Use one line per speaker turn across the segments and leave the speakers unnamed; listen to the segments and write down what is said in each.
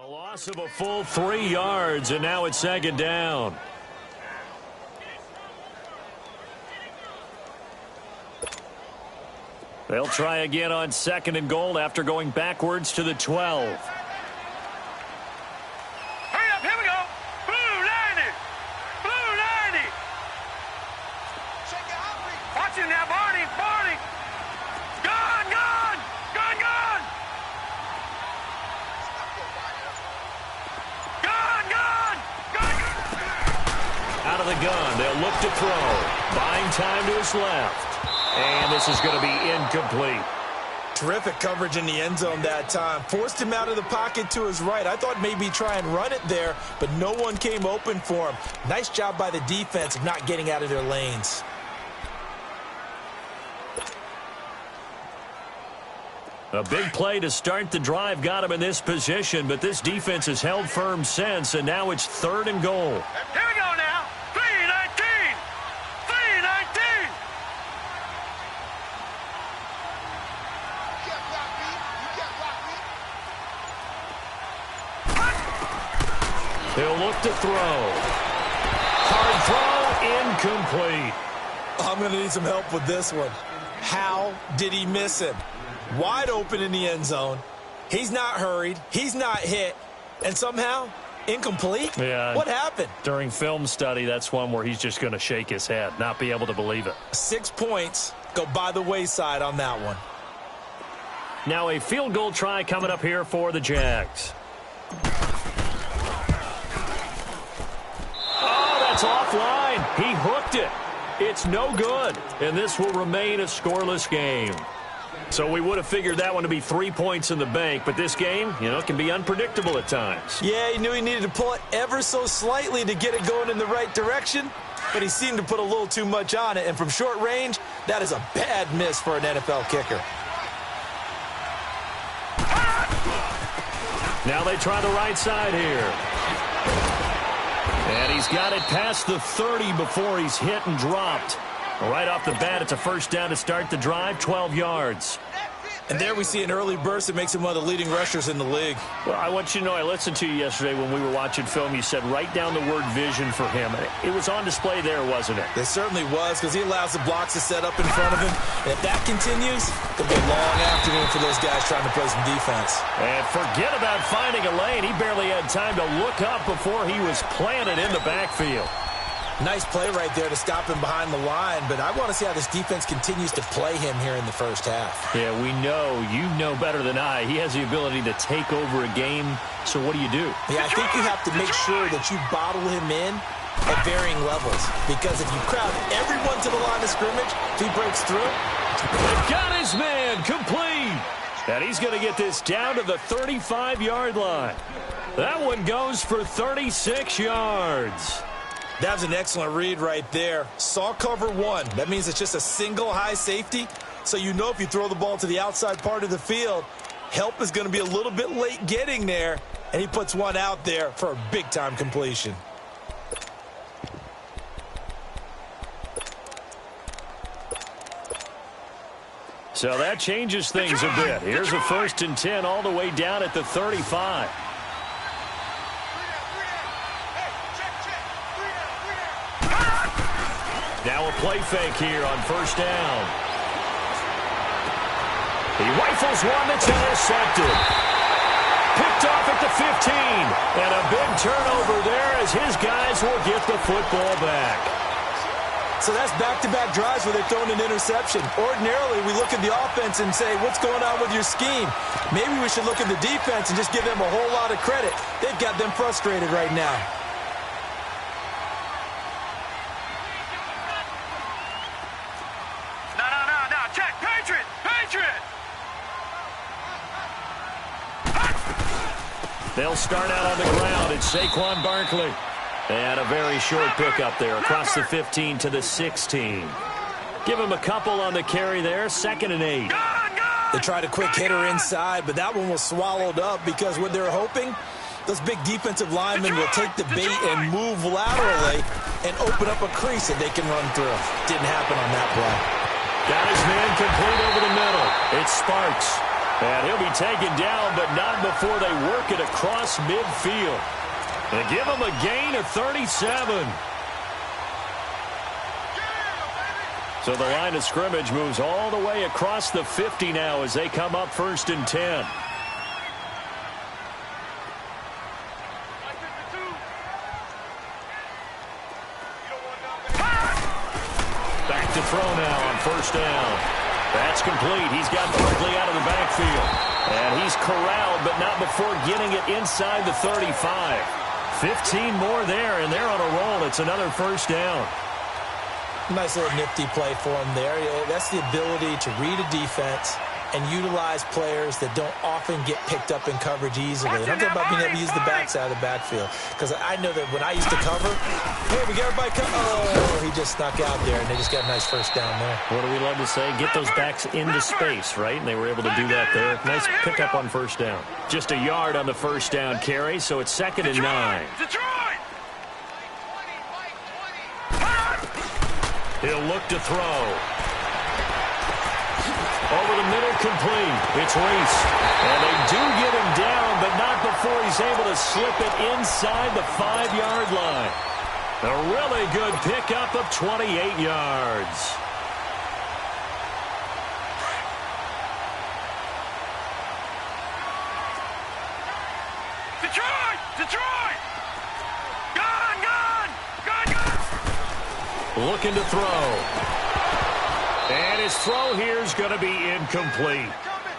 A loss of a full 3 yards, and now it's second down. They'll try again on second and goal after going backwards to the 12.
Hurry up, here we go. Blue 90. Blue 90. Watch him now, Barney. Barney. Gone, gone. Gone, gone. Gone, gone. Gone, gone.
Out of the gun, they'll look to throw. Buying time to his left. And this is going to be incomplete.
Terrific coverage in the end zone that time. Forced him out of the pocket to his right. I thought maybe try and run it there, but no one came open for him. Nice job by the defense of not getting out of their lanes.
A big play to start the drive got him in this position, but this defense has held firm since, and now it's third and goal.
Here we go now. 3-19. 3-19.
He'll look to throw. Hard throw, incomplete.
I'm going to need some help with this one. How did he miss him? Wide open in the end zone. He's not hurried. He's not hit. And somehow, incomplete?
Yeah.
What happened?
During film study, that's one where he's just going to shake his head, not be able to believe it.
6 points go by the wayside on that one.
Now a field goal try coming up here for the Jags. It's offline. He hooked it. It's no good. And this will remain a scoreless game. So we would have figured that one to be 3 points in the bank, but this game, can be unpredictable at times.
Yeah, he knew he needed to pull it ever so slightly to get it going in the right direction, but he seemed to put a little too much on it, and from short range, that is a bad miss for an NFL kicker.
Now they try the right side here. And he's got it past the 30 before he's hit and dropped. Right off the bat, it's a first down to start the drive, 12 yards.
And there we see an early burst that makes him one of the leading rushers in the league.
Well, I want you to know, I listened to you yesterday when we were watching film. You said write down the word vision for him. It was on display there, wasn't it?
It certainly was, because he allows the blocks to set up in front of him. And if that continues, it'll be a long afternoon for those guys trying to play some defense.
And forget about finding a lane. He barely had time to look up before he was planted in the backfield.
Nice play right there to stop him behind the line, but I want to see how this defense continues to play him here in the first half.
Yeah, we know. You know better than I. He has the ability to take over a game, so what do you do?
Yeah, I think you have to make sure that you bottle him in at varying levels, because if you crowd everyone to the line of scrimmage, if he breaks through.
They've got his man complete, and he's going to get this down to the 35-yard line. That one goes for 36 yards.
That was an excellent read right there. Saw cover one. That means it's just a single high safety. So you know if you throw the ball to the outside part of the field, help is going to be a little bit late getting there. And he puts one out there for a big-time completion.
So that changes things a bit. Here's a 1st and 10 all the way down at the 35. Now a play fake here on first down. He rifles one that's intercepted. Picked off at the 15. And a big turnover there as his guys will get the football back.
So that's back-to-back drives where they're throwing an interception. Ordinarily, we look at the offense and say, what's going on with your scheme? Maybe we should look at the defense and just give them a whole lot of credit. They've got them frustrated right now.
They'll start out on the ground. It's Saquon Barkley. And a very short pickup there across the 15 to the 16. Give him a couple on the carry there. 2nd and 8.
They tried a quick hitter inside, but that one was swallowed up because what they're hoping, those big defensive linemen will take the bait and move laterally and open up a crease that they can run through. Didn't happen on that play.
Got his man complete over the middle. It's Sparks. And he'll be taken down, but not before they work it across midfield. And give him a gain of 37. So the line of scrimmage moves all the way across the 50 now as they come up 1st and 10. Back to throw now on 1st down. That's complete. He's got Barkley out of the backfield. And he's corralled, but not before getting it inside the 35. 15 more there, and they're on a roll. It's another 1st down.
Nice little nifty play for him there. That's the ability to read a defense and utilize players that don't often get picked up in coverage easily. And I'm talking about being able to use the backside of the backfield. Because I know that when I used to cover, hey, we got everybody cover. Oh, he just snuck out there, and they just got a nice 1st down there.
What do we love to say? Get those backs into space, right? And they were able to do that there. Nice pickup on 1st down. Just a yard on the 1st down carry, so it's 2nd and 9.
Detroit!
He'll look to throw. Over the middle, complete. It's Reese. And they do get him down, but not before he's able to slip it inside the 5-yard line. A really good pickup of 28 yards.
Detroit! Detroit! Gone! Gone! Gone! Gone!
Looking to throw. And his throw here is going to be incomplete.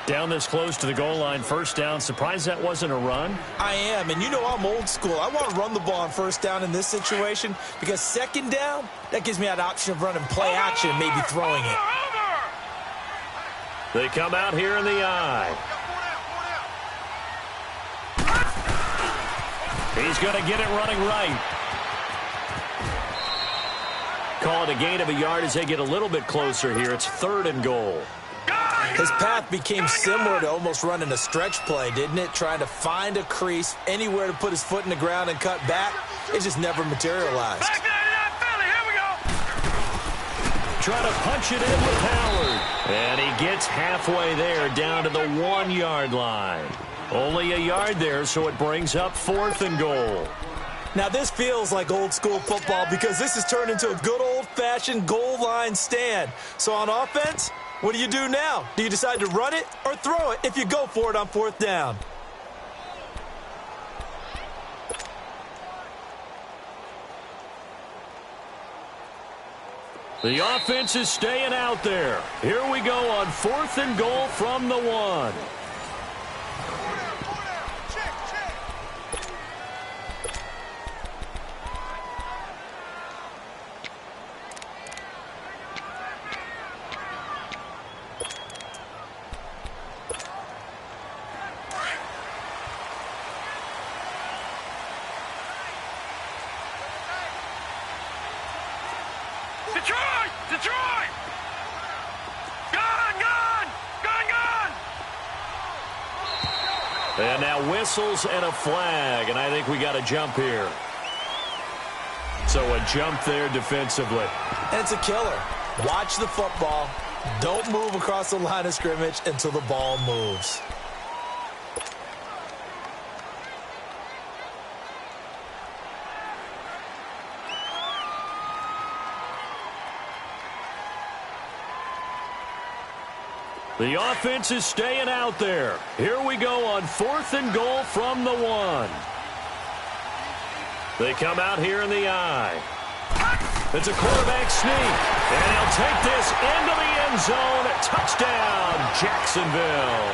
Down this close to the goal line, 1st down. Surprised that wasn't a run?
I am, and you know I'm old school. I want to run the ball on 1st down in this situation because 2nd down, that gives me that option of running play action and maybe throwing it.
They come out here in the eye. He's going to get it running right. Call it a gain of a yard as they get a little bit closer here. It's 3rd and goal.
His path became similar to almost running a stretch play, didn't it? Trying to find a crease, anywhere to put his foot in the ground and cut back. It just never materialized.
Back to that Philly. Here we go.
Trying to punch it in with Howard. And he gets halfway there down to the 1-yard line. Only a yard there, so it brings up 4th and goal.
Now, this feels like old school football because this has turned into a good old-fashioned goal line stand. So on offense, what do you do now? Do you decide to run it or throw it if you go for it on 4th down?
The offense is staying out there. Here we go on 4th and goal from the 1.
Detroit! Detroit! Gone! Gone! Gone! Gone!
And now whistles and a flag, and I think we got a jump here. So a jump there defensively.
And it's a killer. Watch the football. Don't move across the line of scrimmage until the ball moves.
The offense is staying out there. Here we go on 4th and goal from the 1. They come out here in the eye. It's a quarterback sneak. And he'll take this into the end zone. Touchdown, Jacksonville.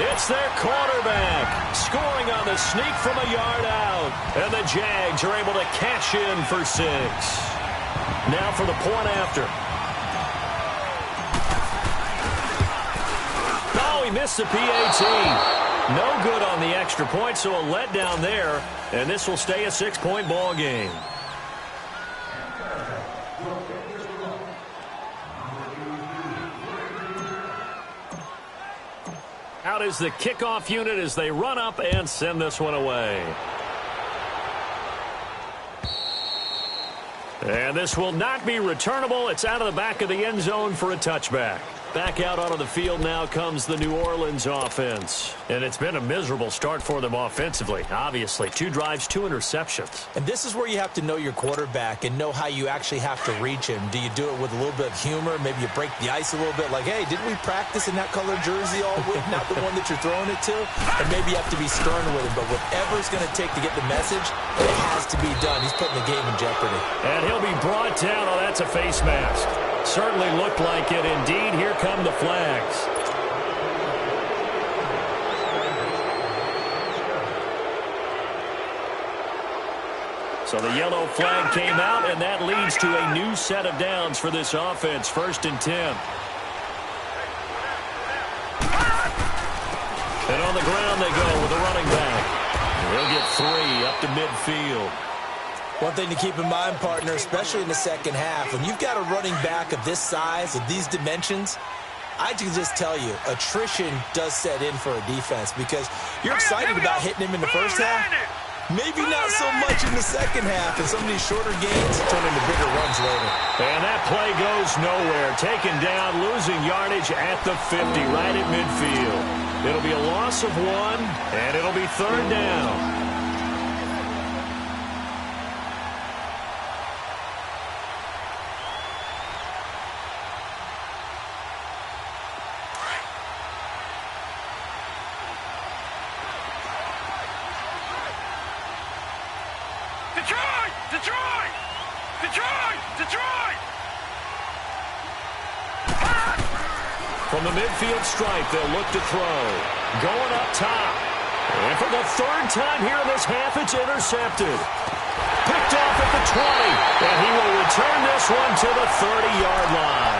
It's their quarterback scoring on the sneak from a yard out. And the Jags are able to cash in for 6. Now for the point after. Oh, he missed the PAT. No good on the extra point, so a letdown there. And this will stay a 6-point ball game. Out is the kickoff unit as they run up and send this one away. And this will not be returnable. It's out of the back of the end zone for a touchback. Back out onto the field now comes the New Orleans offense. And it's been a miserable start for them offensively, obviously. 2 drives, 2 interceptions.
And this is where you have to know your quarterback and know how you actually have to reach him. Do you do it with a little bit of humor? Maybe you break the ice a little bit like, hey, didn't we practice in that color jersey all week, not the one that you're throwing it to? And maybe you have to be stern with him. But whatever it's going to take to get the message, it has to be done. He's putting the game in jeopardy.
And he'll be brought down. Oh, that's a face mask. Certainly looked like it. Indeed, here come the flags. So the yellow flag came out, and that leads to a new set of downs for this offense. 1st and 10. And on the ground they go with a running back. He'll get 3 up to midfield.
One thing to keep in mind, partner, especially in the second half, when you've got a running back of this size, of these dimensions, I can just tell you, attrition does set in for a defense because you're excited about hitting him in the first half. Maybe not so much in the second half, and some of these shorter gains turn into bigger runs later.
And that play goes nowhere. Taken down, losing yardage at the 50, right at midfield. It'll be a loss of 1, and it'll be 3rd down.
Detroit! Detroit! Detroit! Detroit!
From the midfield stripe, they'll look to throw. Going up top. And for the 3rd time here in this half, it's intercepted. Picked off at the 20. And he will return this one to the 30-yard line.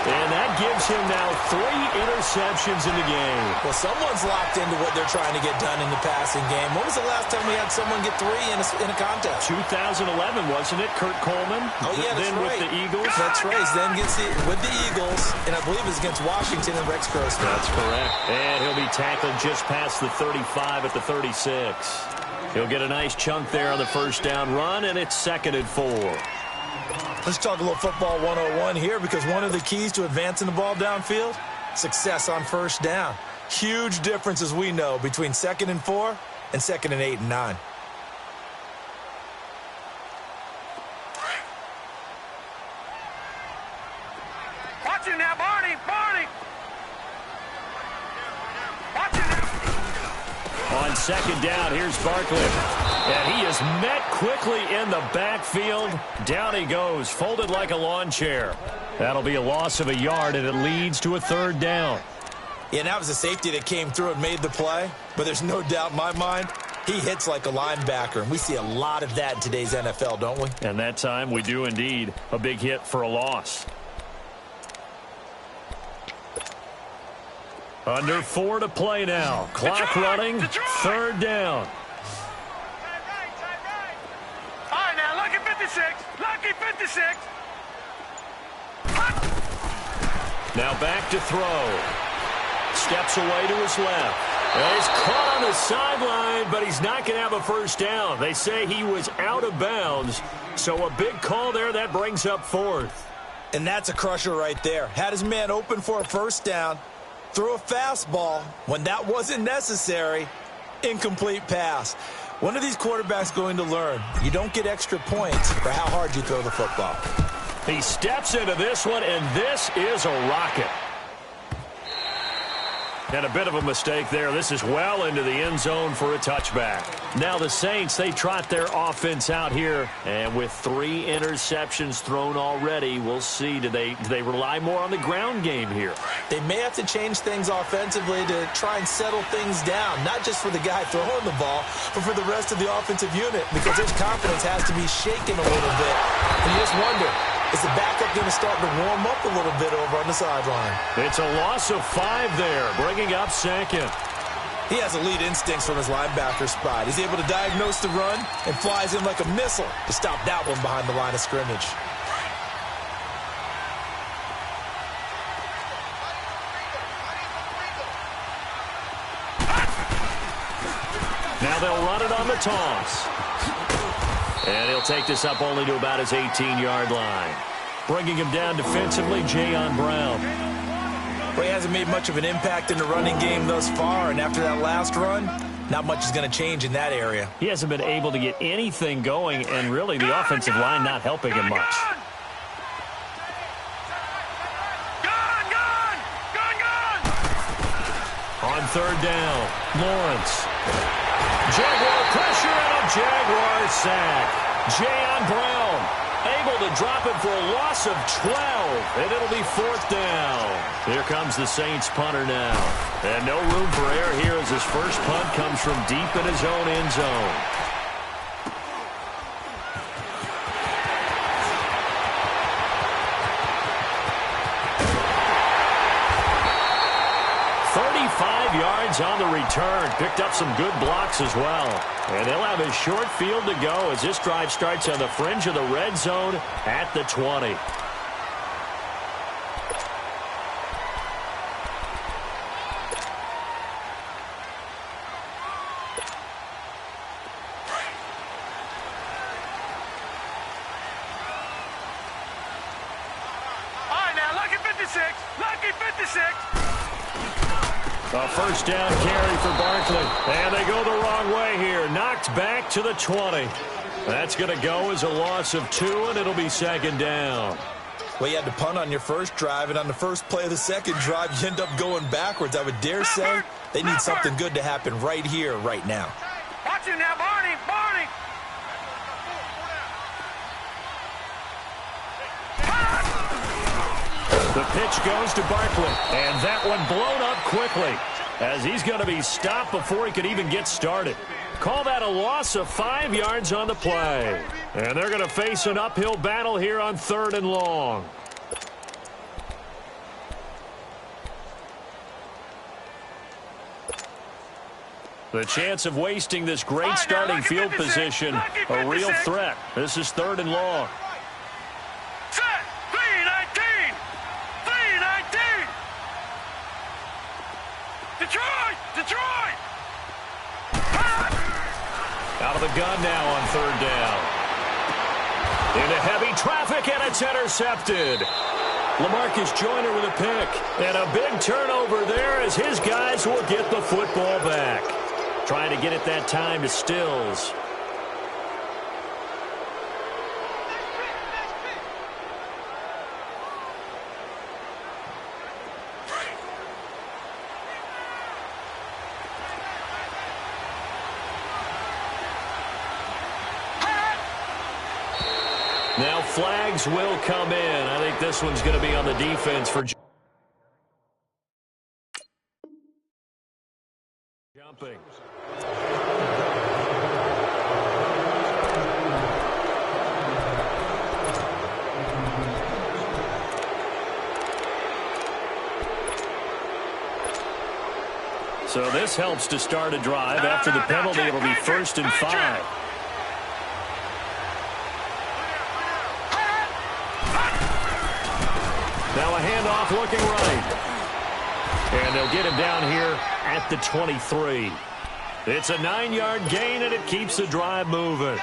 And that gives him now 3 interceptions in the game.
Well, someone's locked into what they're trying to get done in the passing game. When was the last time we had someone get 3 in a contest?
2011, wasn't it? Kurt Coleman?
Oh, yeah, that's
then
right.
with the Eagles?
That's right. He then gets it with the Eagles, and I believe it's against Washington and Rex Grossman.
That's correct. And he'll be tackled just past the 35 at the 36. He'll get a nice chunk there on the 1st down run, and it's 2nd and 4.
Let's talk a little football 101 here because one of the keys to advancing the ball downfield, success on 1st down. Huge difference, as we know, between 2nd and 4 and 2nd and 8 and 9.
Watch him now, Barney! Barney! Watch him now!
On 2nd down, here's Barkley. And he is met quickly in the backfield. Down he goes, folded like a lawn chair. That'll be a loss of a yard, and it leads to a 3rd down.
Yeah, that was a safety that came through and made the play. But there's no doubt in my mind, he hits like a linebacker. And we see a lot of that in today's NFL, don't we?
And that time we do indeed. A big hit for a loss. Under 4 to play now. Clock running. 3rd down.
All right, now, lucky 56. Lucky 56.
Now back to throw. Steps away to his left. And he's caught on the sideline, but he's not going to have a 1st down. They say he was out of bounds. So a big call there. That brings up 4th.
And that's a crusher right there. Had his man open for a 1st down. Threw a fastball when that wasn't necessary. Incomplete pass. When are these quarterbacks going to learn? You don't get extra points for how hard you throw the football.
He steps into this one, and this is a rocket. And a bit of a mistake there. This is well into the end zone for a touchback. Now the Saints, they trot their offense out here. And with 3 interceptions thrown already, we'll see. Do they rely more on the ground game here?
They may have to change things offensively to try and settle things down. Not just for the guy throwing the ball, but for the rest of the offensive unit. Because their confidence has to be shaken a little bit. And you just wonder, is the backup going to start to warm up a little bit over on the sideline?
It's a loss of 5 there, bringing up 2nd.
He has elite instincts from his linebacker spot. He's able to diagnose the run and flies in like a missile to stop that one behind the line of scrimmage.
Now they'll run it on the toss. And he'll take this up only to about his 18-yard line. Bringing him down defensively, Jayon Brown.
Well, he hasn't made much of an impact in the running game thus far, and after that last run, not much is going to change in that area.
He hasn't been able to get anything going, and really the offensive line not helping him much. On third down, Lawrence. Jaguar pressure and a Jaguar sack. Jayon Brown able to drop it for a loss of 12, and it'll be fourth down. Here comes the Saints punter now. And no room for error here as his first punt comes from deep in his own end zone. Yards on the return. Picked up some good blocks as well. And they'll have a short field to go as this drive starts on the fringe of the red zone at the 20.
All right, now, lucky 56. Lucky 56.
A first down carry for Barkley. And they go the wrong way here. Knocked back to the 20. That's going to go as a loss of 2, and it'll be second down.
Well, you had to punt on your first drive, and on the first play of the second drive, you end up going backwards. I would dare say they need something good to happen right here, right now.
Watch him now, Barney. Barney.
The pitch goes to Barkley, and that one blown up quickly as he's going to be stopped before he could even get started. Call that a loss of 5 yards on the play. And they're going to face an uphill battle here on third and long. The chance of wasting this great starting field position, a real threat. This is third and long.
Detroit!
Out of the gun now on third down. Into heavy traffic, and it's intercepted. LaMarcus Joyner with a pick. And a big turnover there as his guys will get the football back. Trying to get it that time to Stills. Now flags will come in. I think this one's going to be on the defense for jumping. So this helps to start a drive. After the penalty, it'll be 1st and 5. Now a handoff looking right. And they'll get him down here at the 23. It's a 9-yard gain, and it keeps the drive moving.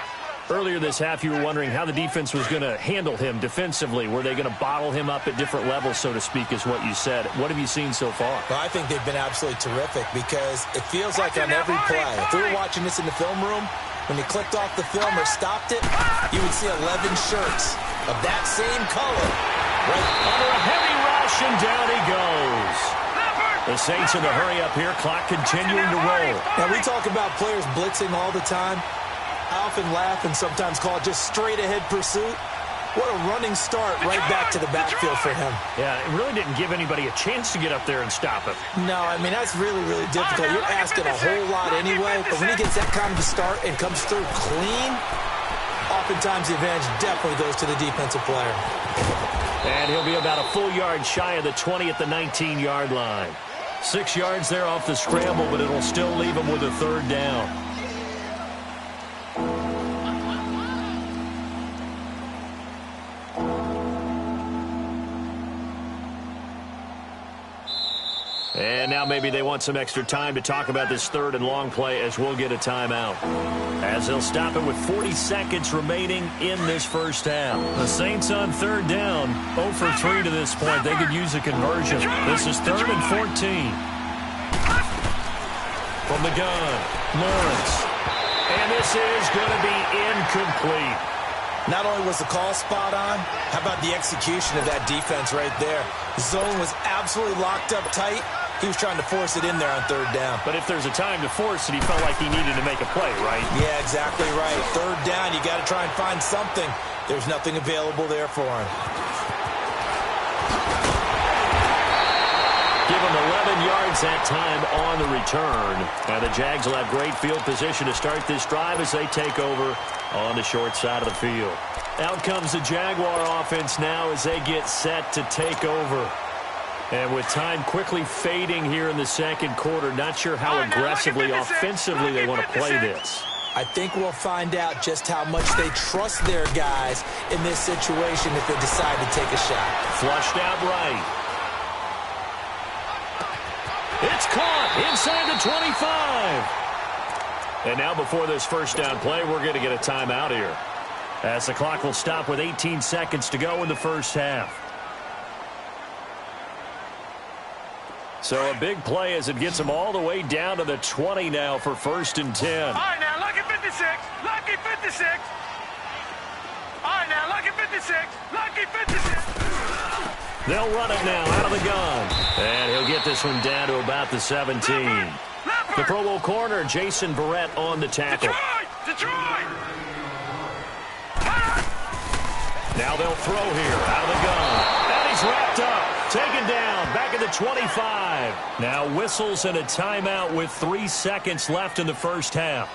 Earlier this half, you were wondering how the defense was going to handle him defensively. Were they going to bottle him up at different levels, so to speak, is what you said. What have you seen so far?
Well, I think they've been absolutely terrific because it feels like on every play, if we were watching this in the film room, when you clicked off the film or stopped it, you would see 11 shirts of that same color.
Right under a heavy rush, and down he goes. The Saints in the hurry up here, clock continuing to roll.
Now, we talk about players blitzing all the time. I often laugh and sometimes call it just straight-ahead pursuit. What a running start right back to the backfield for him.
Yeah, it really didn't give anybody a chance to get up there and stop him.
No, I mean, that's really, really difficult. You're asking a whole lot anyway, but when he gets that kind of a start and comes through clean, oftentimes the advantage definitely goes to the defensive player.
And he'll be about a full yard shy of the 20 at the 19-yard line. 6 yards there off the scramble, but it'll still leave him with a third down. And now now maybe they want some extra time to talk about this third and long play as we'll get a timeout. As they'll stop it with 40 seconds remaining in this first half. The Saints on third down, 0 for 3 to this point. They could use a conversion. This is 3rd and 14. From the gun, Lawrence. And this is going to be incomplete.
Not only was the call spot on, how about the execution of that defense right there? The zone was absolutely locked up tight. He was trying to force it in there on third down.
But if there's a time to force it, he felt like he needed to make a play, right?
Yeah, exactly right. Third down, you got to try and find something. There's nothing available there for him.
Give him 11 yards that time on the return. And the Jags will have great field position to start this drive as they take over on the short side of the field. Out comes the Jaguar offense now as they get set to take over. And with time quickly fading here in the second quarter, not sure how aggressively, offensively they want to play this.
I think we'll find out just how much they trust their guys in this situation if they decide to take a shot.
Flushed out right. It's caught inside the 25. And now before this first down play, we're going to get a timeout here, as the clock will stop with 18 seconds to go in the first half. So a big play as it gets them all the way down to the 20 now for 1st and 10.
All right, now, lucky 56. Lucky 56. All right, now, lucky 56. Lucky 56.
They'll run it now out of the gun. And he'll get this one down to about the 17. The Pro Bowl corner, Jason Verrett, on the tackle.
Detroit!
Now they'll throw here out of the gun. And he's wrapped up. Taken down. Back at the 25. Now whistles and a timeout with 3 seconds left in the first half.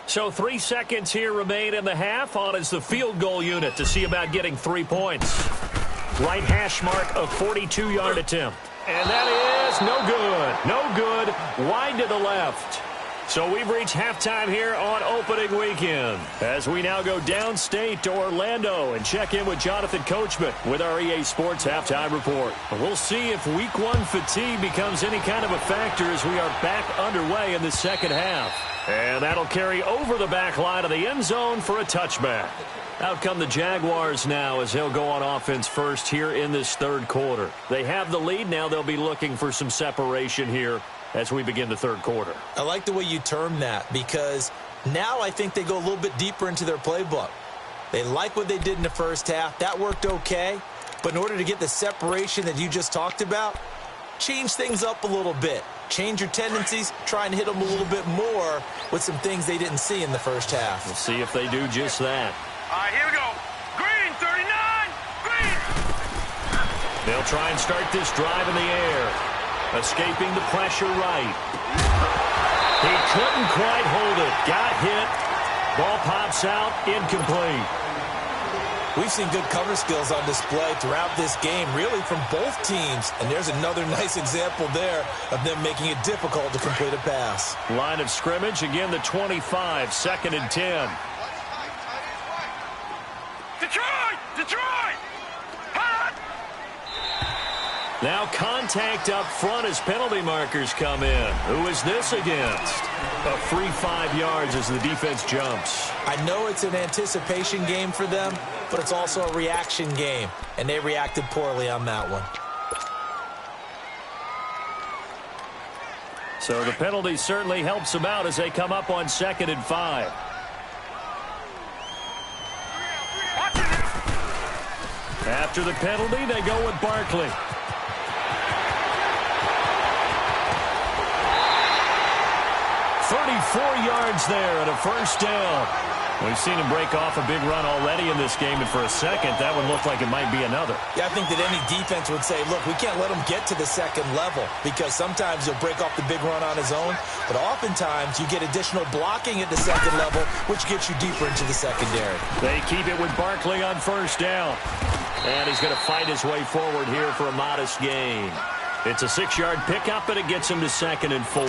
So 3 seconds here remain in the half. On is the field goal unit to see about getting 3 points. Right hash mark, a 42-yard attempt. And that is no good. No good. Wide to the left. So we've reached halftime here on opening weekend, as we now go downstate to Orlando and check in with Jonathan Coachman with our EA Sports Halftime Report. We'll see if Week 1 fatigue becomes any kind of a factor as we are back underway in the second half. And that'll carry over the back line of the end zone for a touchback. Out come the Jaguars now as they'll go on offense first here in this third quarter. They have the lead. Now they'll be looking for some separation here as we begin the third quarter.
I like the way you term that, because now I think they go a little bit deeper into their playbook. They like what they did in the first half. That worked okay. But in order to get the separation that you just talked about, change things up a little bit. Change your tendencies, try and hit them a little bit more with some things they didn't see in the first half.
We'll see if they do just that.
All right, here we go. Green, 39. Green.
They'll try and start this drive in the air. Escaping the pressure right. He couldn't quite hold it. Got hit. Ball pops out. Incomplete.
We've seen good cover skills on display throughout this game, really from both teams. And there's another nice example there of them making it difficult to complete a pass.
Line of scrimmage, again the 25, 2nd and 10.
Detroit! Detroit! Hot!
Now contact up front as penalty markers come in. Who is this against? A free 5 yards as the defense jumps.
I know it's an anticipation game for them, but it's also a reaction game, and they reacted poorly on that one.
So the penalty certainly helps them out as they come up on 2nd and 5. After the penalty, they go with Barkley. Yards there at a first down. We've seen him break off a big run already in this game, and for a second, that one looked like it might be another.
Yeah, I think that any defense would say, look, we can't let him get to the second level, because sometimes he'll break off the big run on his own, but oftentimes you get additional blocking at the second level, which gets you deeper into the secondary.
They keep it with Barkley on first down, and he's going to fight his way forward here for a modest gain. It's a 6-yard pickup, and it gets him to 2nd and 4.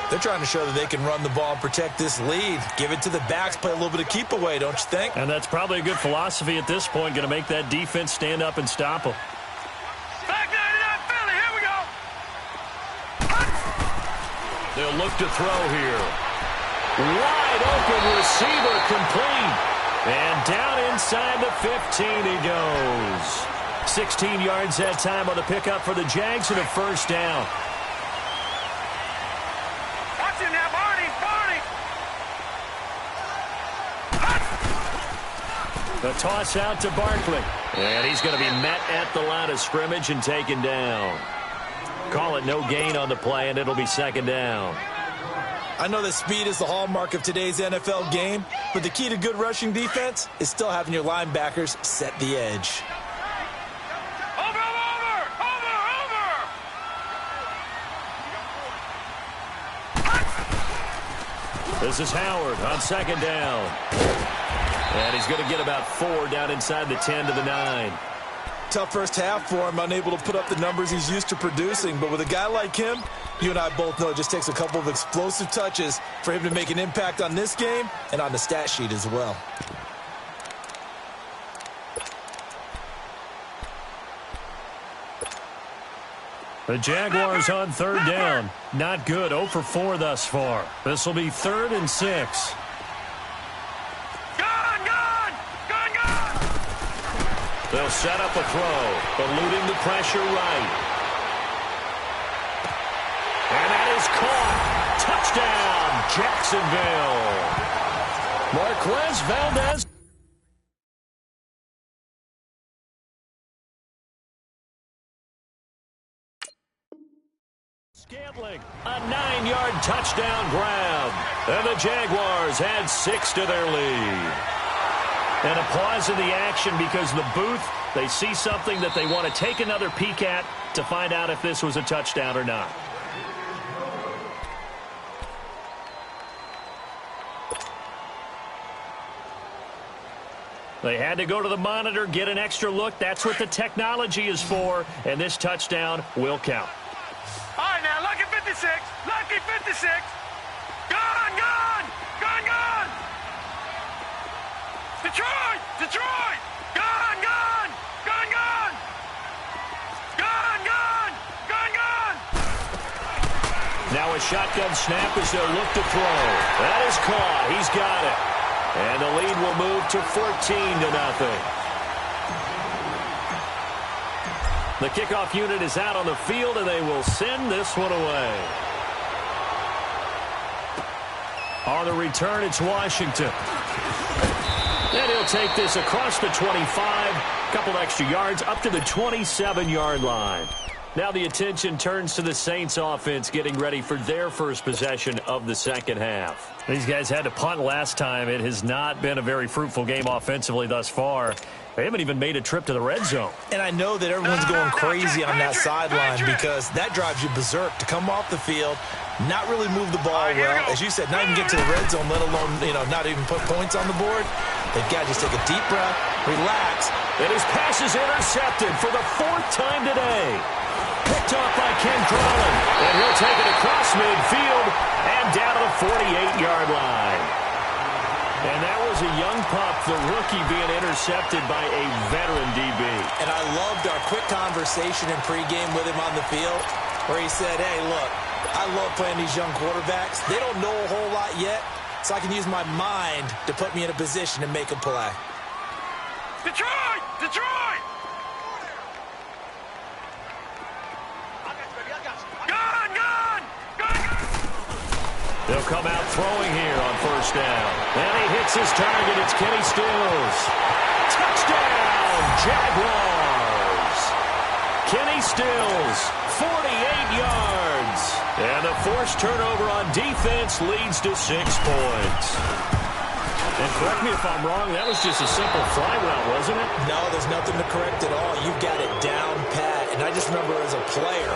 They're trying to show that they can run the ball and protect this lead. Give it to the backs, play a little bit of keep away, don't you think?
And that's probably a good philosophy at this point, going to make that defense stand up and stop them.
Back 99 Philly, here we go.
They'll look to throw here. Wide open receiver complete. And down inside the 15 he goes. 16 yards that time on the pickup for the Jags and a first down.
Watch him now, Barney.
The toss out to Barkley. And he's going to be met at the line of scrimmage and taken down. Call it no gain on the play, and it'll be second down.
I know that speed is the hallmark of today's NFL game, but the key to good rushing defense is still having your linebackers set the edge.
Over.
This is Howard on second down. And he's going to get about 4 down inside the 10 to the 9.
Tough first half for him, unable to put up the numbers he's used to producing. But with a guy like him, you and I both know it just takes a couple of explosive touches for him to make an impact on this game and on the stat sheet as well.
The Jaguars on third down. Not good. 0 for 4 thus far. This will be 3rd and 6. They'll set up a throw, eluding the pressure right. And that is caught. Touchdown, Jacksonville. Marquez Valdez. Scantling, a 9-yard touchdown grab. And the Jaguars add 6 to their lead. And a pause in the action because the booth, they see something that they want to take another peek at to find out if this was a touchdown or not. They had to go to the monitor, get an extra look. That's what the technology is for, and this touchdown will count.
All right, now, lucky 56. Lucky 56. Gone. Detroit. Gone.
Now a shotgun snap as they'll look to throw. That is caught. He's got it. And the lead will move to 14-0. The kickoff unit is out on the field, and they will send this one away. On the return, it's Washington. And he'll take this across the 25, a couple extra yards, up to the 27-yard line. Now the attention turns to the Saints offense getting ready for their first possession of the second half. These guys had to punt last time. It has not been a very fruitful game offensively thus far. They haven't even made a trip to the red zone.
And I know that everyone's going crazy on that sideline because that drives you berserk to come off the field, not really move the ball well. As you said, not even get to the red zone, let alone, not even put points on the board. They've got to just take a deep breath, relax.
And his pass is intercepted for the 4th time today. Picked off by Ken Crawlin. And he'll take it across midfield and down to the 48-yard line. And that was a young pup, the rookie, being intercepted by a veteran DB.
And I loved our quick conversation in pregame with him on the field where he said, hey, look, I love playing these young quarterbacks. They don't know a whole lot yet, so I can use my mind to put me in a position to make a play.
Detroit!
They'll come out throwing here on first down. And he hits his target. It's Kenny Stills. Touchdown, Jaguars. Kenny Stills, 48 yards. And the forced turnover on defense leads to 6 points. And correct me if I'm wrong, that was just a simple fly route, wasn't it?
No, there's nothing to correct at all. You've got it down pat. And I just remember as a player,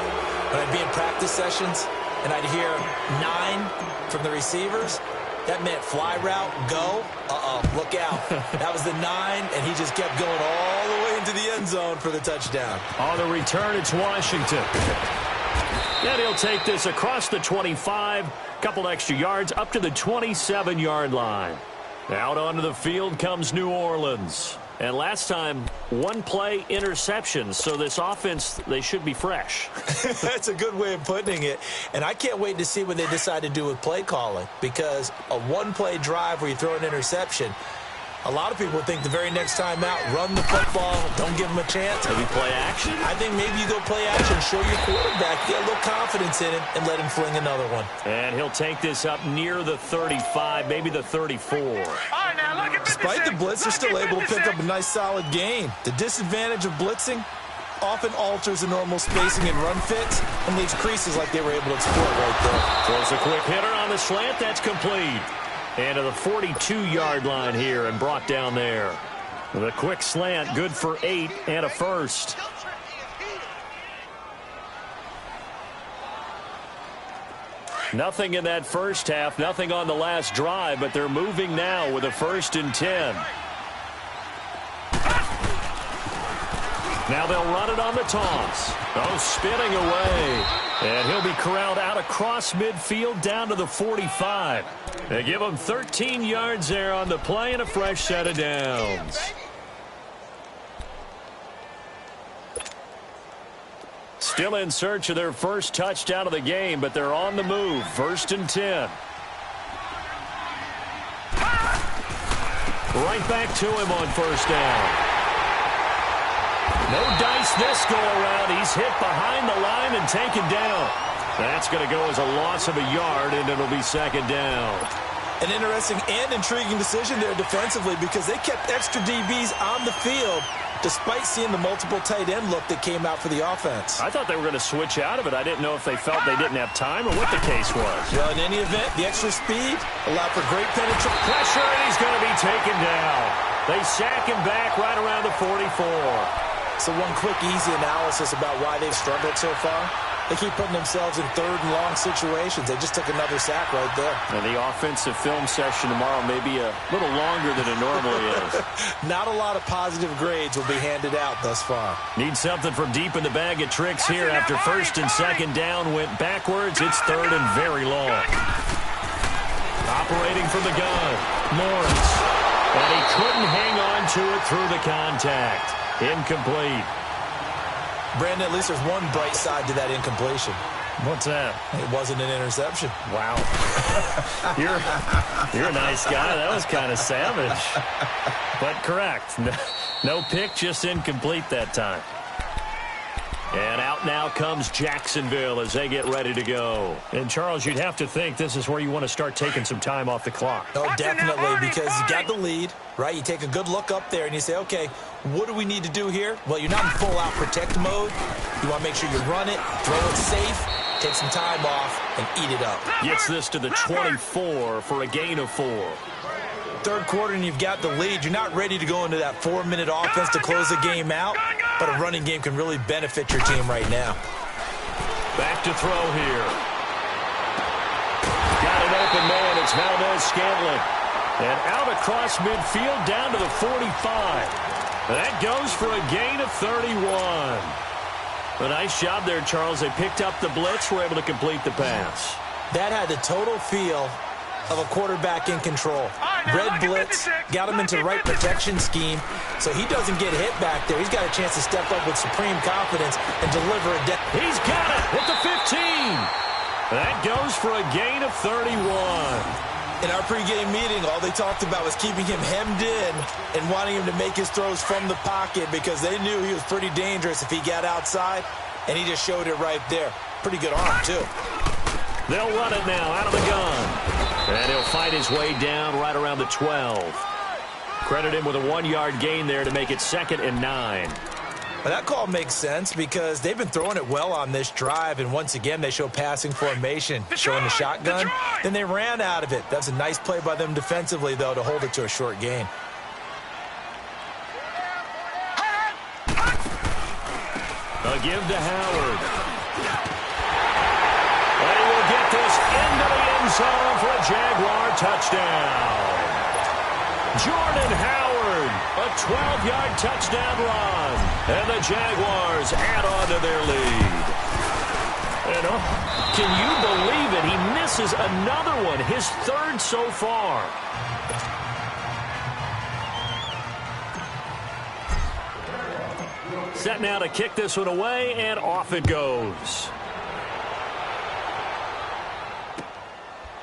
when I'd be in practice sessions, and I'd hear 9 from the receivers, that meant fly route, go, look out. That was the 9, and he just kept going all the way into the end zone for the touchdown.
On the return, it's Washington. And he'll take this across the 25, couple extra yards up to the 27-yard line. Out onto the field comes New Orleans. And last time, one-play interception, so this offense, they should be fresh.
That's a good way of putting it. And I can't wait to see what they decide to do with play calling, because a one-play drive where you throw an interception, a lot of people think the very next time out, run the football, don't give them a chance.
Maybe play action?
I think maybe you go play action, show your quarterback, get a little confidence in him, and let him fling another one.
And he'll take this up near the 35, maybe the 34.
All right, now look at 56.
Despite the blitz, they're still able to pick up a nice, solid gain. The disadvantage of blitzing often alters the normal spacing and run fits and leaves creases like they were able to exploit right there.
Throws a quick hitter on the slant. That's complete. And to the 42-yard line here and brought down there. The quick slant, good for 8 and a first. Nothing in that first half, nothing on the last drive, but they're moving now with a 1st and 10. Now they'll run it on the toss. Oh, spinning away. And he'll be corralled out across midfield down to the 45. They give him 13 yards there on the play and a fresh set of downs. Still in search of their first touchdown of the game, but they're on the move. 1st and 10. Right back to him on 1st down. No dice this go-around. He's hit behind the line and taken down. That's going to go as a loss of a yard, and it'll be 2nd down.
An interesting and intriguing decision there defensively, because they kept extra DBs on the field despite seeing the multiple tight end look that came out for the offense.
I thought they were going to switch out of it. I didn't know if they felt they didn't have time or what the case was.
Well, in any event, the extra speed allowed for great penetration.
Pressure, and he's going to be taken down. They sack him back right around the 44.
So one quick, easy analysis about why they've struggled so far. They keep putting themselves in 3rd and long situations. They just took another sack right there.
And the offensive film session tomorrow may be a little longer than it normally is.
Not a lot of positive grades will be handed out thus far.
Need something from deep in the bag of tricks here after 1st and 2nd down went backwards. It's 3rd and very long. Operating from the gun, Lawrence. And he couldn't hang on to it through the contact. Incomplete.
Brandon, at least there's one bright side to that incompletion.
What's that?
It wasn't an interception.
Wow. You're a nice guy. That was kind of savage. But correct. No pick, just incomplete that time. And out now comes Jacksonville as they get ready to go. And, Charles, you'd have to think this is where you want to start taking some time off the clock.
Oh, definitely, because you got the lead, right? You take a good look up there and you say, okay, what do we need to do here? Well, you're not in full-out protect mode. You want to make sure you run it, throw it safe, take some time off, and eat it up.
Gets this to the 24 for a gain of 4.
3rd quarter and you've got the lead. You're not ready to go into that 4-minute offense to close the game out, but a running game can really benefit your team right now.
Back to throw here. Got an open man. It's Valdez-Scantling. And out across midfield down to the 45. That goes for a gain of 31. A nice job there, Charles. They picked up the blitz, were able to complete the pass.
That had the total feel of a quarterback in control. Red blitz, got him into the right protection scheme, so he doesn't get hit back there. He's got a chance to step up with supreme confidence and deliver a
He's got it at the 15. That goes for a gain of 31.
In our pregame meeting, all they talked about was keeping him hemmed in and wanting him to make his throws from the pocket, because they knew he was pretty dangerous if he got outside, and he just showed it right there. Pretty good arm, too.
They'll run it now out of the gun. And he'll fight his way down right around the 12. Credit him with a 1-yard gain there to make it 2nd and 9.
Well, that call makes sense because they've been throwing it well on this drive, and once again they show passing formation, showing the shotgun. Then they ran out of it. That's a nice play by them defensively, though, to hold it to a short gain.
A give to Howard. And he will get this into the end zone for a Jaguar touchdown. Jordan Howard, a 12-yard touchdown run. And the Jaguars add on to their lead. And can you believe it? He misses another one, his third so far. Set now to kick this one away, and off it goes.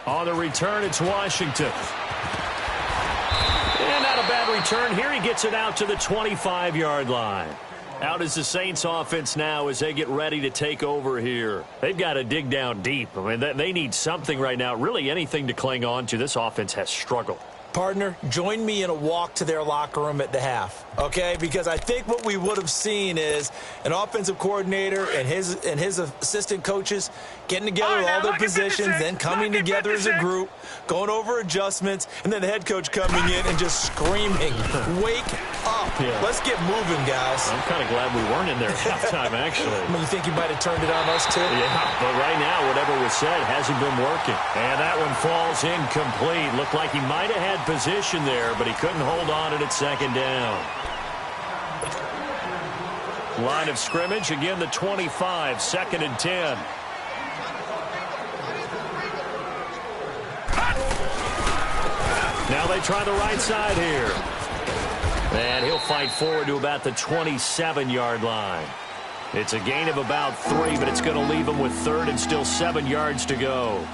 On the return, it's Washington. And not a bad return here. He gets it out to the 25-yard line. Out is the Saints offense now as they get ready to take over here. They've got to dig down deep. I mean, they need something right now, really anything to cling on to. This offense has struggled.
Partner, join me in a walk to their locker room at the half, okay? Because I think what we would have seen is an offensive coordinator and his assistant coaches getting together with all their positions, then coming together as a group, going over adjustments, and then the head coach coming in and just screaming, wake up. Yeah. Let's get moving, guys.
I'm kind of glad we weren't in there at halftime, actually.
I mean, you think you might have turned it on us, too?
Yeah, but right now, whatever was said hasn't been working. And that one falls incomplete. Looked like he might have had position there, but he couldn't hold on it at second down. Line of scrimmage, again the 25, 2nd and 10. Now they try the right side here. And he'll fight forward to about the 27-yard line. It's a gain of about 3, but it's going to leave him with 3rd and still 7 yards to go.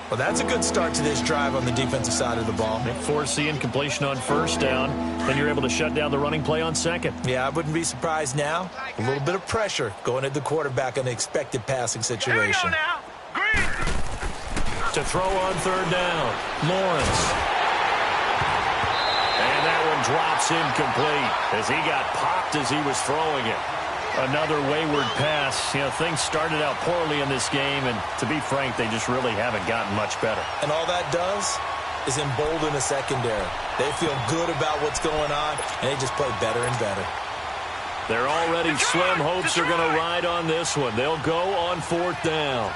Well, that's a good start to this drive on the defensive side of the ball.
They force the incompletion on 1st down. Then you're able to shut down the running play on 2nd.
Yeah, I wouldn't be surprised now. A little bit of pressure going at the quarterback in the expected passing situation.
To throw on 3rd down, Lawrence. And that one drops incomplete as he got popped as he was throwing it. Another wayward pass. You know, things started out poorly in this game, and to be frank, they just really haven't gotten much better.
And all that does is embolden the secondary. They feel good about what's going on, and they just play better and better.
Their already slim hopes are going to ride on this one. They'll go on 4th down.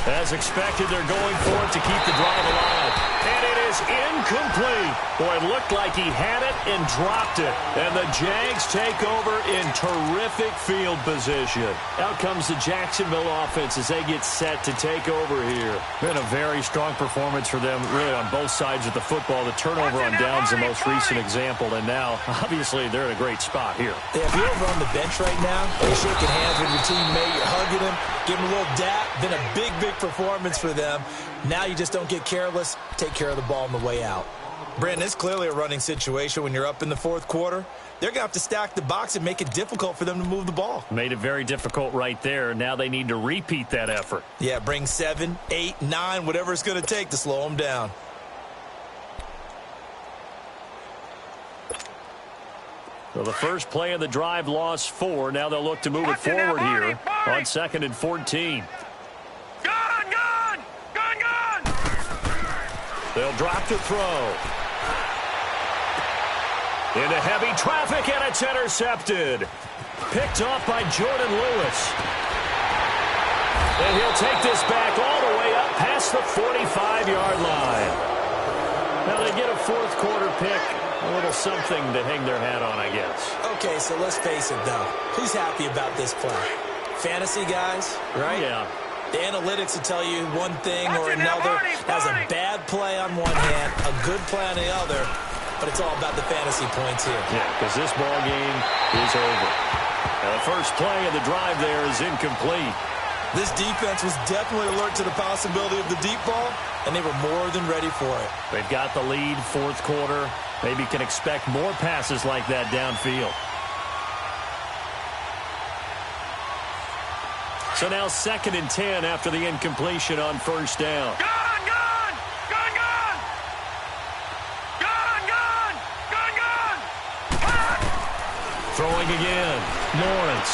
As expected, they're going for it to keep the drive alive. And it is incomplete. Boy, it looked like he had it and dropped it. And the Jags take over in terrific field position. Out comes the Jacksonville offense as they get set to take over here. Been a very strong performance for them, really, on both sides of the football. The turnover on downs the most recent example. And now, obviously, they're in a great spot here.
Yeah, if you're over on the bench right now, you're shaking hands with your teammate, you're hugging him, giving him a little dap. Been a big performance for them. Now you just don't get careless. Take care of the ball on the way out. Brandon, it's clearly a running situation when you're up in the 4th quarter. They're going to have to stack the box and make it difficult for them to move the ball.
Made it very difficult right there. Now they need to repeat that effort.
Yeah, bring 7, 8, 9, whatever it's going to take to slow them down.
So the first play of the drive lost 4. Now they'll look to move it forward here on 2nd and 14. They'll drop to throw. Into heavy traffic, and it's intercepted. Picked off by Jordan Lewis. And he'll take this back all the way up past the 45-yard line. Now they get a 4th quarter pick. A little something to hang their hat on, I guess.
Okay, so let's face it, though. Who's happy about this play? Fantasy guys, right?
Yeah.
The analytics will tell you one thing or another. That was a bad play on one hand, a good play on the other, but it's all about the fantasy points here.
Yeah, because this ball game is over. Now the first play of the drive there is incomplete.
This defense was definitely alert to the possibility of the deep ball, and they were more than ready for it.
They've got the lead, 4th quarter. Maybe can expect more passes like that downfield. So now 2nd and 10 after the incompletion on 1st down. Throwing again, Lawrence.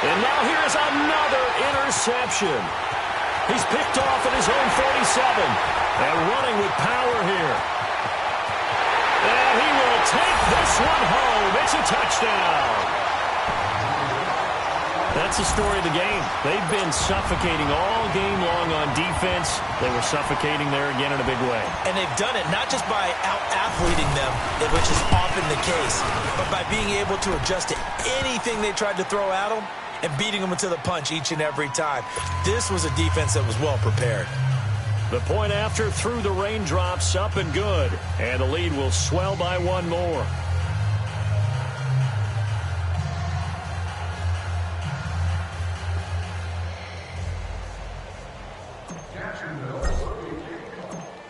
And now here's another interception. He's picked off at his own 47 and running with power here. And he will take this one home. It's a touchdown. That's the story of the game. They've been suffocating all game long on defense, they were suffocating there again in a big way.
And they've done it not just by out-athleting them, which is often the case, but by being able to adjust to anything they tried to throw at them and beating them into the punch each and every time. This was a defense that was well prepared.
The point after through the raindrops, up and good. And the lead will swell by one more.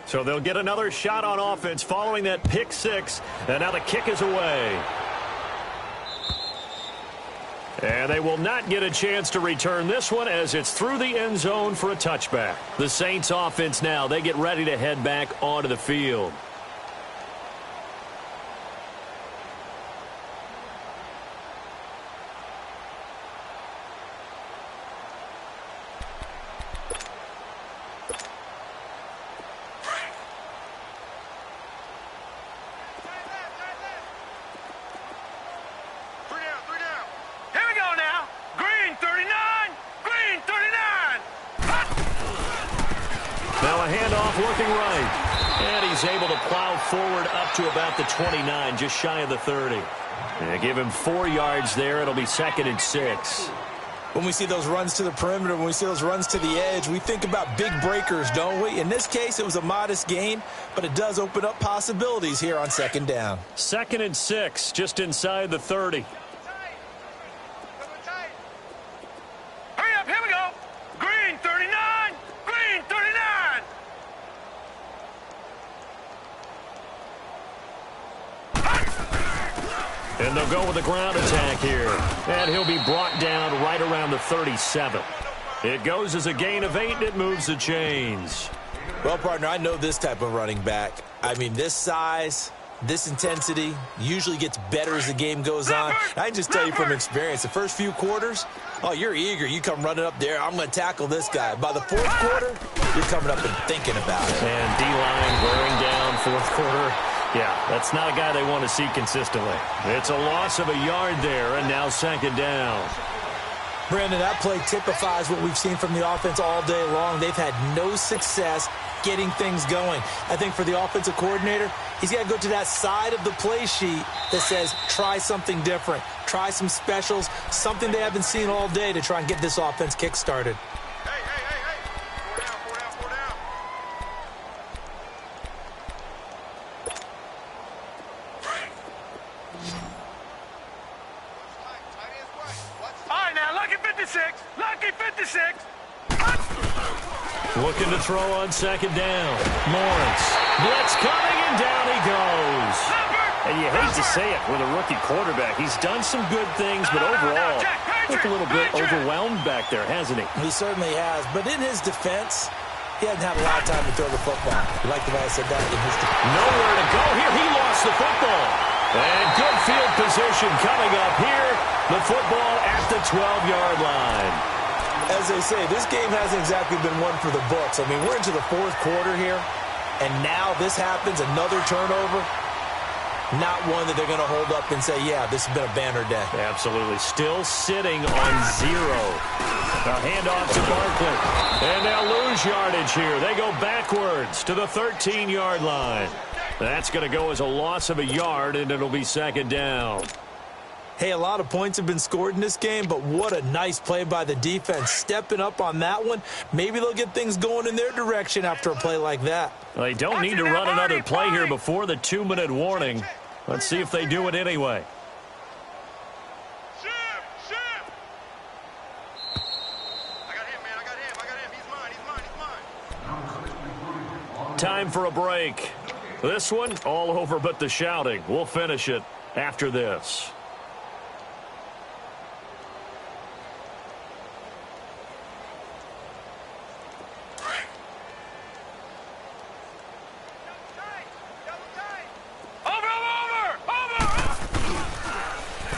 So they'll get another shot on offense following that pick six. And now the kick is away. And they will not get a chance to return this one as it's through the end zone for a touchback. The Saints offense now, they get ready to head back onto the field. Looking right, and he's able to plow forward up to about the 29, just shy of the 30. And give him 4 yards there. It'll be 2nd and 6.
When we see those runs to the perimeter, when we see those runs to the edge, we think about big breakers, don't we? In this case, it was a modest gain, but it does open up possibilities here on 2nd down.
2nd and 6, just inside the 30.
Hurry up, here we go. Green 39, green 39.
And they'll go with the ground attack here. And he'll be brought down right around the 37. It goes as a gain of 8, and it moves the chains.
Well, partner, I know this type of running back. I mean, this size, this intensity usually gets better as the game goes on. I can just tell you from experience, the first few quarters, oh, you're eager. You come running up there, I'm going to tackle this guy. By the 4th quarter, you're coming up and thinking about it.
And D-line wearing down 4th quarter. Yeah, that's not a guy they want to see consistently. It's a loss of a yard there, and now 2nd down.
Brandon, that play typifies what we've seen from the offense all day long. They've had no success getting things going. I think for the offensive coordinator, he's got to go to that side of the play sheet that says, try something different. Try some specials, something they haven't seen all day to try and get this offense kick-started.
Looking to throw on 2nd down. Lawrence. Blitz coming, and down he goes. And you hate to say it with a rookie quarterback. He's done some good things, but overall, looked a little bit overwhelmed back there, hasn't he?
He certainly has. But in his defense, he hasn't had a lot of time to throw the football. You like the way I said that? In his defense.
Nowhere to go here. He lost the football. And good field position coming up here. The football at the 12-yard line.
As they say, this game hasn't exactly been one for the books. I mean, we're into the 4th quarter here, and now this happens, another turnover. Not one that they're going to hold up and say, yeah, this has been a banner day.
Absolutely. Still sitting on 0. A handoff to Barkley. And they'll lose yardage here. They go backwards to the 13-yard line. That's going to go as a loss of a yard, and it'll be 2nd down.
Hey, a lot of points have been scored in this game, but what a nice play by the defense. Stepping up on that one. Maybe they'll get things going in their direction after a play like that.
Well, they don't need to run another play here before the 2-minute warning. Let's see if they do it anyway. Time for a break. This one, all over but the shouting. We'll finish it after this.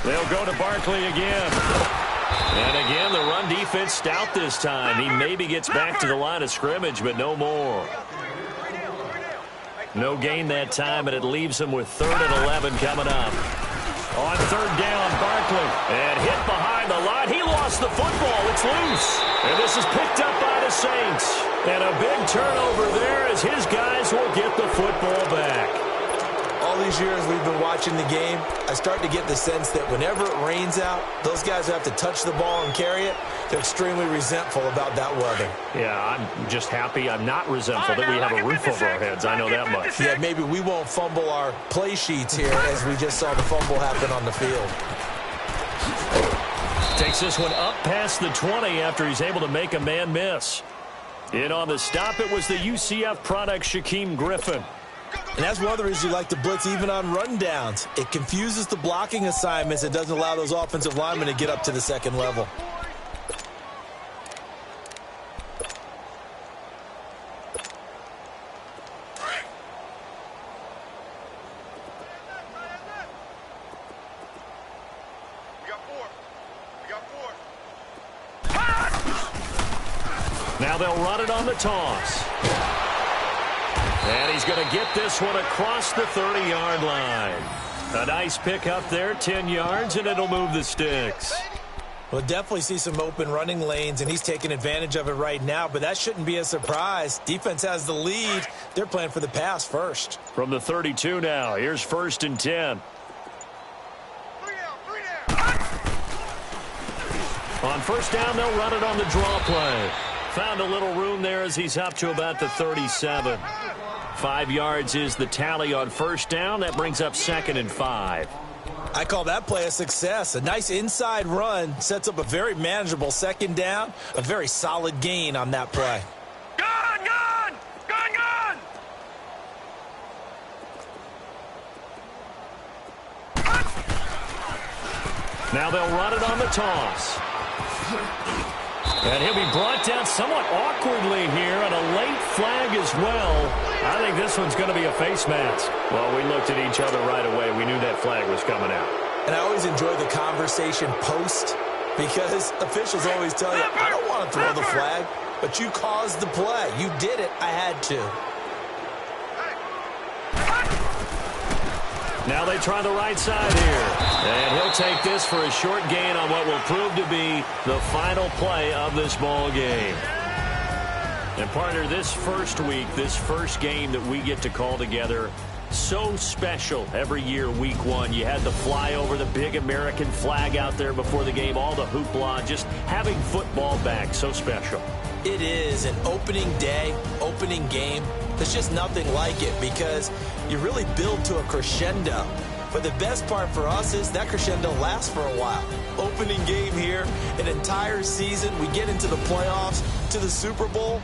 They'll go to Barkley again. And again, the run defense stout this time. He maybe gets back to the line of scrimmage, but no more. No gain that time, and it leaves him with 3rd and 11 coming up. On 3rd down, Barkley. And hit behind the line. He lost the football. It's loose. And this is picked up by the Saints. And a big turnover there as his guys will get the football back.
All these years we've been watching the game, I start to get the sense that whenever it rains out, those guys who have to touch the ball and carry it, they're extremely resentful about that weather.
Yeah, I'm just happy I'm not resentful that we have a roof over our heads. I know that much.
Yeah, maybe we won't fumble our play sheets here as we just saw the fumble happen on the field.
Takes this one up past the 20 after he's able to make a man miss. In on the stop, it was the UCF product, Shaquem Griffin.
And that's one of the reasons you like to blitz even on rundowns. It confuses the blocking assignments. It doesn't allow those offensive linemen to get up to the second level.
Now they'll run it on the toss. And he's going to get this one across the 30-yard line. A nice pick up there, 10 yards, and it'll move the sticks.
We'll definitely see some open running lanes, and he's taking advantage of it right now, but that shouldn't be a surprise. Defense has the lead. They're playing for the pass first.
From the 32 now, here's 1st and 10. On 1st down, they'll run it on the draw play. Found a little room there as he's up to about the 37. 5 yards is the tally on 1st down. That brings up 2nd and 5.
I call that play a success. A nice inside run sets up a very manageable 2nd down. A very solid gain on that play.
Gone!
Now they'll run it on the toss. And he'll be brought down somewhat awkwardly here, and a late flag as well. I think this one's going to be a face mask. Well, we looked at each other right away. We knew that flag was coming out.
And I always enjoy the conversation post, because officials always tell you, I don't want to throw the flag, but you caused the play. You did it. I had to.
Now they try the right side here. And he'll take this for a short gain on what will prove to be the final play of this ball game. And partner, this first week, this first game that we get to call together, so special every year, week 1. You had the flyover, the big American flag out there before the game, all the hoopla, just having football back, so special.
It is an opening day, opening game. There's just nothing like it because you really build to a crescendo. But the best part for us is that crescendo lasts for a while. Opening game here, an entire season. We get into the playoffs, to the Super Bowl.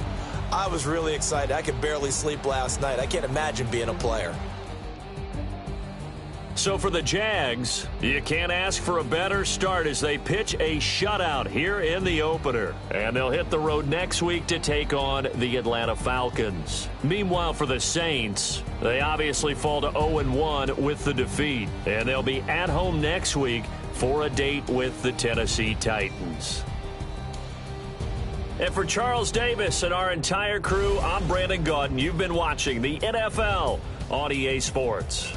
I was really excited. I could barely sleep last night. I can't imagine being a player.
So for the Jags, you can't ask for a better start as they pitch a shutout here in the opener. And they'll hit the road next week to take on the Atlanta Falcons. Meanwhile, for the Saints, they obviously fall to 0-1 with the defeat. And they'll be at home next week for a date with the Tennessee Titans. And for Charles Davis and our entire crew, I'm Brandon Gaudin. You've been watching the NFL on EA Sports.